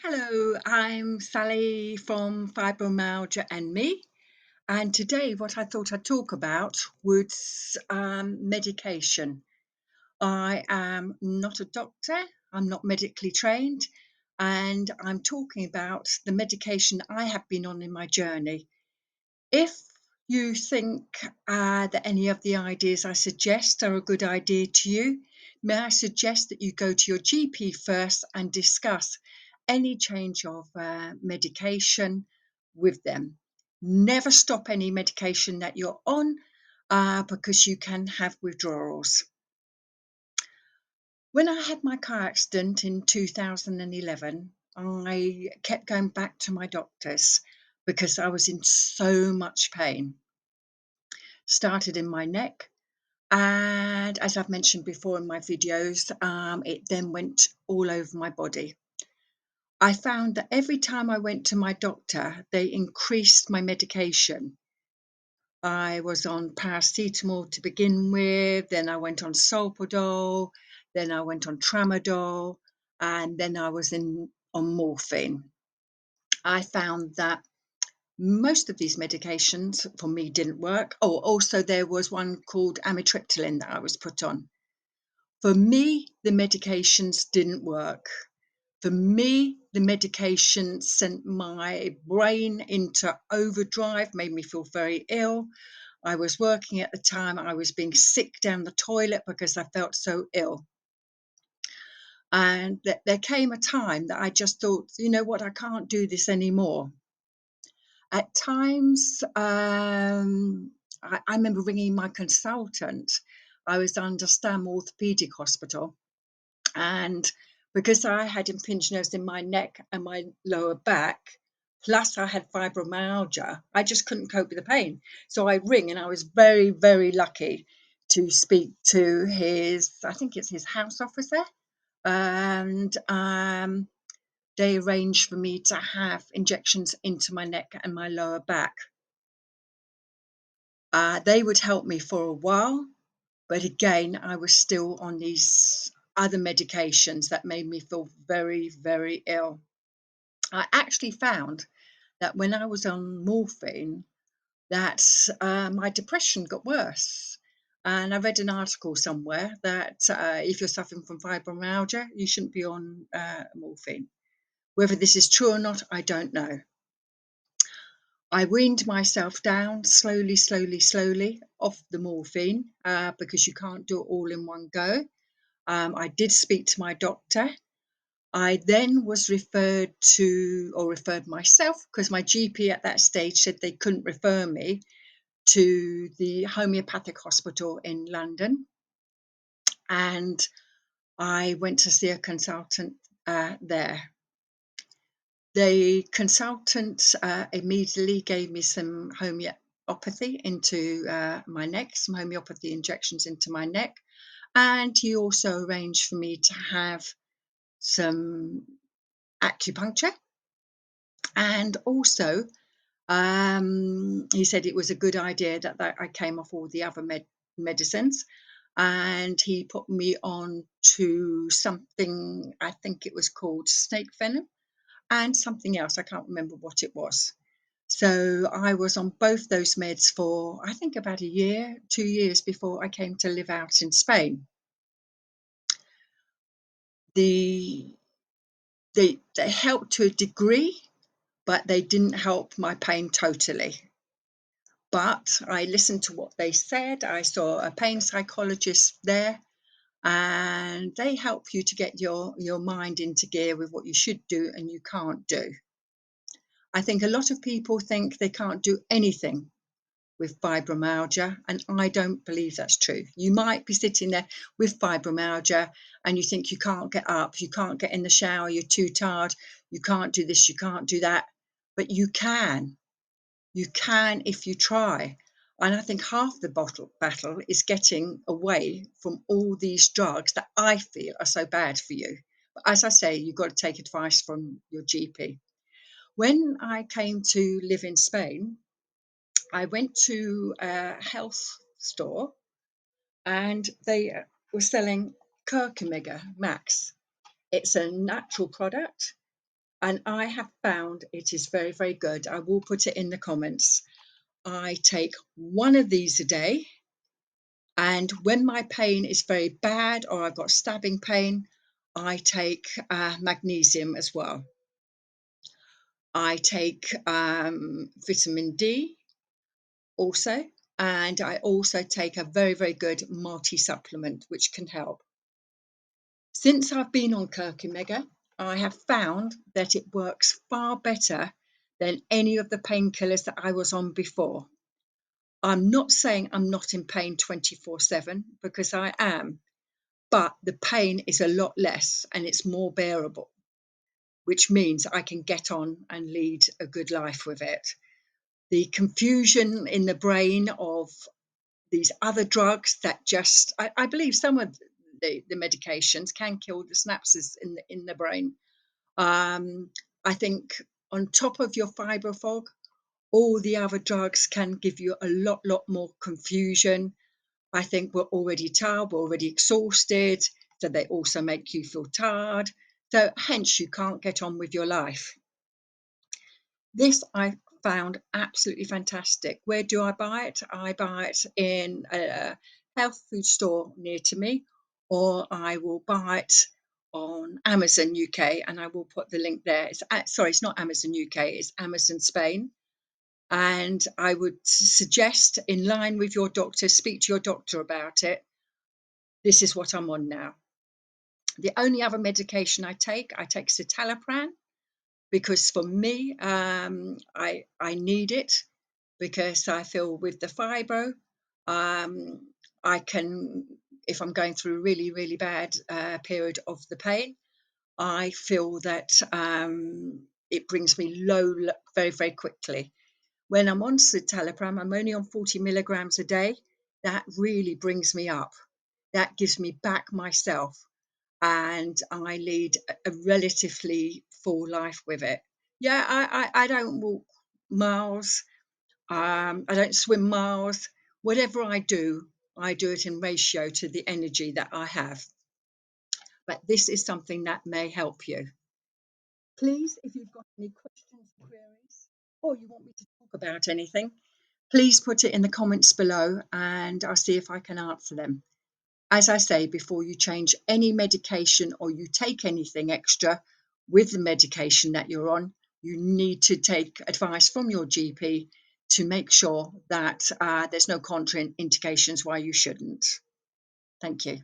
Hello, I'm Sally from Fibromyalgia and today what I thought I'd talk about was medication. I am not a doctor, I'm not medically trained, and I'm talking about the medication I have been on in my journey. If you think that any of the ideas I suggest are a good idea to you, may I suggest that you go to your GP first and discuss any change of medication with them. Never stop any medication that you're on because you can have withdrawals. When I had my car accident in 2011, I kept going back to my doctors because I was in so much pain. Started in my neck, and as I've mentioned before in my videos, it then went all over my body. I found that every time I went to my doctor, they increased my medication. I was on paracetamol to begin with, then I went on Solpadol, then I went on Tramadol, and then I was on morphine. I found that most of these medications for me didn't work. Oh, also there was one called Amitriptyline that I was put on. For me, the medications didn't work. For me, the medication sent my brain into overdrive, made me feel very ill. I was working at the time, I was being sick down the toilet because I felt so ill. And there came a time that I just thought, you know what, I can't do this anymore. At times, I remember ringing my consultant. I was under Stam Orthopedic Hospital, and because I had impinged nerves in my neck and my lower back, plus I had fibromyalgia, I just couldn't cope with the pain. So I ring, and I was very, very lucky to speak to I think it's his house officer, and they arranged for me to have injections into my neck and my lower back. They would help me for a while, but again, I was still on these other medications that made me feel very, very ill. I actually found that when I was on morphine, that my depression got worse. And I read an article somewhere that if you're suffering from fibromyalgia, you shouldn't be on morphine. Whether this is true or not, I don't know. I weaned myself down slowly, slowly, slowly off the morphine because you can't do it all in one go. I did speak to my doctor. I then was referred myself, because my GP at that stage said they couldn't refer me, to the homeopathic hospital in London. And I went to see a consultant there. The consultant immediately gave me some homeopathy into my neck, some homeopathy injections into my neck. And he also arranged for me to have some acupuncture. And also, he said it was a good idea that I came off all the other medicines. And he put me on to something, I think it was called snake venom, and something else. I can't remember what it was. So I was on both those meds for, I think, about a year, 2 years before I came to live out in Spain. They helped to a degree, but they didn't help my pain totally. But I listened to what they said. I saw a pain psychologist there, and they help you to get your mind into gear with what you should do and you can't do. I think a lot of people think they can't do anything with fibromyalgia, and I don't believe that's true. You might be sitting there with fibromyalgia and you think you can't get up, you can't get in the shower, you're too tired, you can't do this, you can't do that, but you can. You can if you try. And I think half the battle is getting away from all these drugs that I feel are so bad for you. But as I say, you've got to take advice from your GP. When I came to live in Spain, I went to a health store, and they were selling Curcumega Max. It's a natural product. and I have found it is very, very good. I will put it in the comments. I take one of these a day, and when my pain is very bad or I've got stabbing pain, I take magnesium as well. I take vitamin D also, and I also take a very, very good multi-supplement, which can help. Since I've been on Curcumega, I have found that it works far better than any of the painkillers that I was on before. I'm not saying I'm not in pain 24/7, because I am, but the pain is a lot less and it's more bearable, which means I can get on and lead a good life with it. The confusion in the brain of these other drugs that just, I believe some of the medications can kill the synapses in the brain. I think on top of your fiber fog, all the other drugs can give you a lot more confusion. I think we're already tired, we're already exhausted, so they also make you feel tired. So hence you can't get on with your life. This I found absolutely fantastic. Where do I buy it? I buy it in a health food store near to me, or I will buy it on Amazon UK, and I will put the link there. Sorry, it's not Amazon UK, it's Amazon Spain. And I would suggest, in line with your doctor, speak to your doctor about it. This is what I'm on now. The only other medication I take Citalopram, because for me, I need it, because I feel with the fibro, I can, if I'm going through a really bad period of the pain, I feel that it brings me low very quickly. When I'm on citalopram, I'm only on 40 milligrams a day. That really brings me up. That gives me back myself, and I lead a relatively full life with it. Yeah, I don't walk miles. I don't swim miles. Whatever I do it in ratio to the energy that I have. But this is something that may help you. Please, if you've got any questions, queries, or you want me to talk about anything, please put it in the comments below and I'll see if I can answer them. As I say, before you change any medication or you take anything extra with the medication that you're on, you need to take advice from your GP to make sure that there's no contraindications why you shouldn't. Thank you.